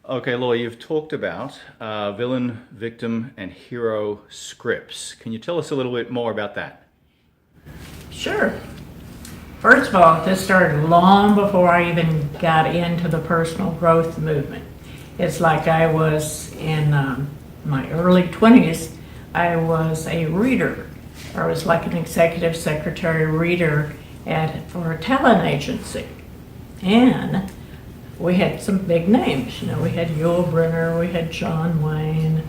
Okay, Laura, you've talked about villain, victim, and hero scripts. Can you tell us a little bit more about that? Sure. First of all, this started long before I even got into the personal growth movement. It's like I was in my early 20s, I was a reader. I was like an executive secretary reader for a talent agency. And we had some big names. We had Yul Brynner, we had John Wayne,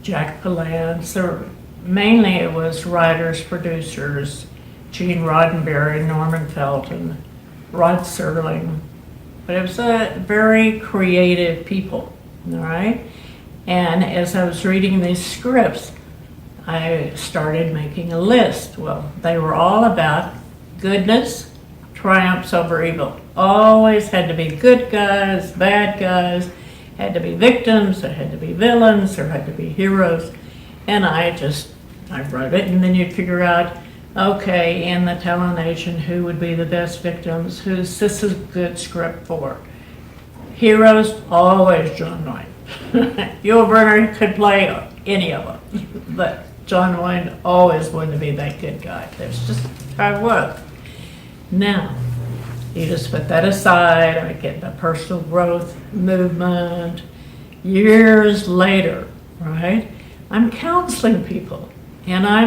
Jack Palance, or mainly it was writers, producers, Gene Roddenberry, Norman Felton, Rod Serling. But it was a very creative people, all right? And as I was reading these scripts, I started making a list. Well, they were all about goodness triumphs over evil. Always had to be good guys, bad guys, had to be victims, there had to be villains, there had to be heroes. And I wrote it, and then you'd figure out, okay, in the talent agent, who would be the best victims? Who's this is a good script for? Heroes, always John Wayne. Yul Brynner could play any of them, but John Wayne always wanted to be that good guy. That's just how it was. Now, you just put that aside. I get the personal growth movement. Years later, right? I'm counseling people, and I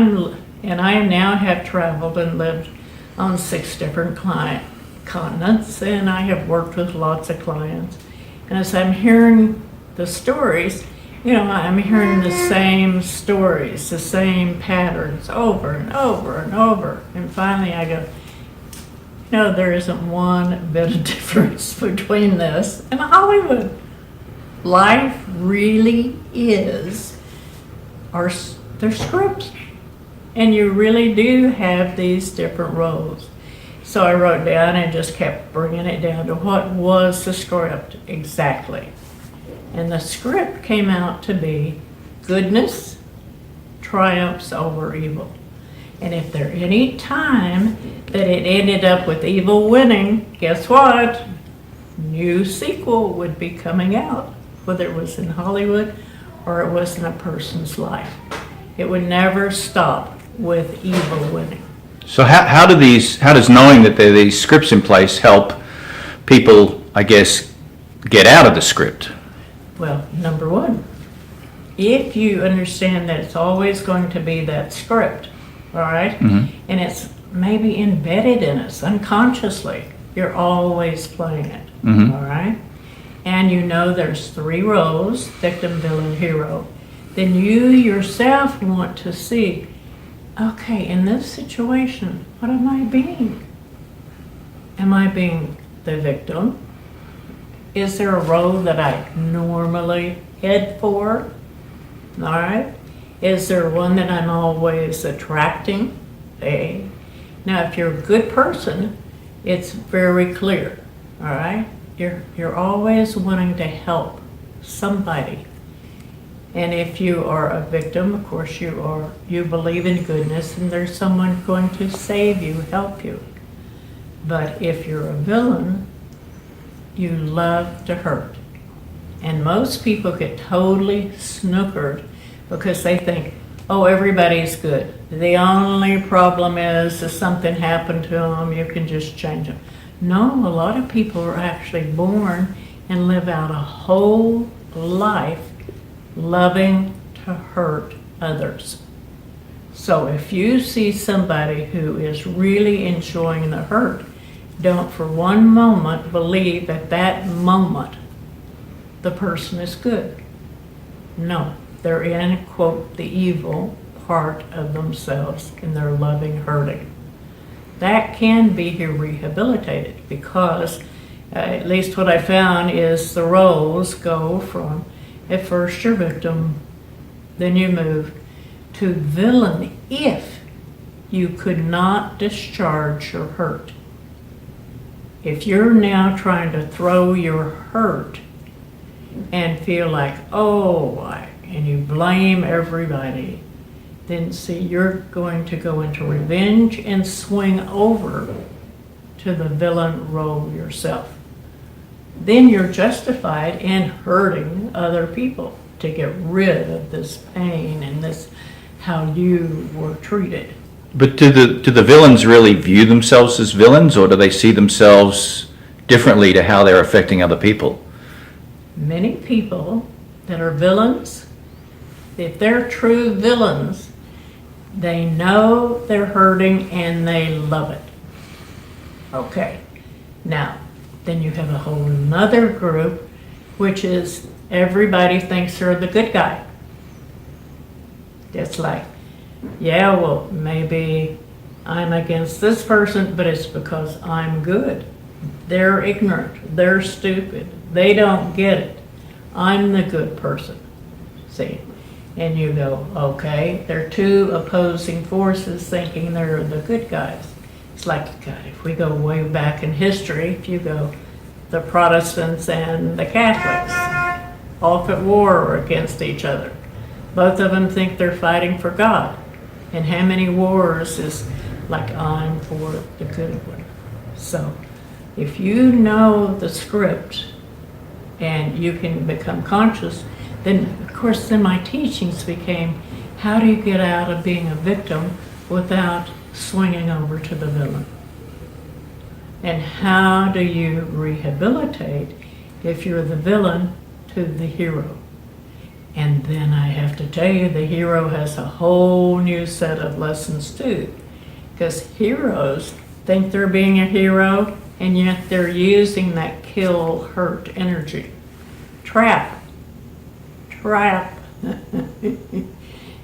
now have traveled and lived on 6 different continents, and I have worked with lots of clients. And as I'm hearing the stories, I'm hearing the same stories, the same patterns over and over and over. And finally I go, there isn't one bit of difference between this and Hollywood. Life really is their scripts. And you really do have these different roles. So I wrote down and just kept bringing it down to what was the script exactly. And the script came out to be goodness triumphs over evil. And if there any time that it ended up with evil winning, guess what? New sequel would be coming out, whether it was in Hollywood or it was in a person's life. It would never stop with evil winning. So how does knowing that there are these scripts in place help people, I guess, get out of the script? Well, number one, if you understand that it's always going to be that script, all right? Mm-hmm. And it's maybe embedded in us unconsciously, you're always playing it, mm-hmm. All right? And there's 3 roles, victim, villain, hero. Then you yourself want to see, okay, in this situation, what am I being? Am I being the victim? Is there a role that I normally head for? All right. Is there one that I'm always attracting? A. Now, if you're a good person, it's very clear. All right. You're always wanting to help somebody. And if you are a victim, of course you believe in goodness and there's someone going to save you, help you. But if you're a villain, you love to hurt. And most people get totally snookered because they think, oh, everybody's good. The only problem is if something happened to them, you can just change them. No, a lot of people are actually born and live out a whole life loving to hurt others. So if you see somebody who is really enjoying the hurt, don't for one moment believe at that moment the person is good. No, they're in, quote, the evil part of themselves and they're loving hurting. That can be rehabilitated because at least what I found is the roles go from at first you're victim, then you move to villain if you could not discharge your hurt. If you're now trying to throw your hurt and feel like, and you blame everybody, then see, you're going to go into revenge and swing over to the villain role yourself. then you're justified in hurting other people to get rid of this pain and this, how you were treated. But do the villains really view themselves as villains, or do they see themselves differently to how they're affecting other people? Many people that are villains, if they're true villains, they know they're hurting and they love it. Okay, now, then you have a whole nother group, which is everybody thinks they're the good guy. It's like, yeah, well, maybe I'm against this person, but it's because I'm good. They're ignorant, they're stupid, they don't get it. I'm the good person, see? And you go, okay, they're two opposing forces thinking they're the good guys. It's like, God, if we go way back in history, if you go the Protestants and the Catholics, off at war against each other. Both of them think they're fighting for God. And how many wars is like, I'm for the good one. So if you know the script and you can become conscious, then of course then my teachings became, how do you get out of being a victim without swinging over to the villain? And how do you rehabilitate if you're the villain to the hero? And then I have to tell you, the hero has a whole new set of lessons too. Because heroes think they're being a hero, and yet they're using that kill, hurt energy. Trap.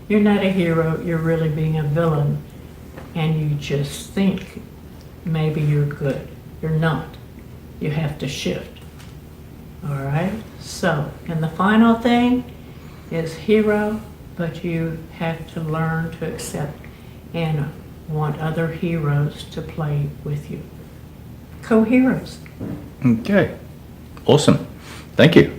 You're not a hero, you're really being a villain, and you just think maybe you're good. You're not. You have to shift. All right? So, and the final thing is hero, but you have to learn to accept and want other heroes to play with you. Co-heroes. Okay. Awesome. Thank you.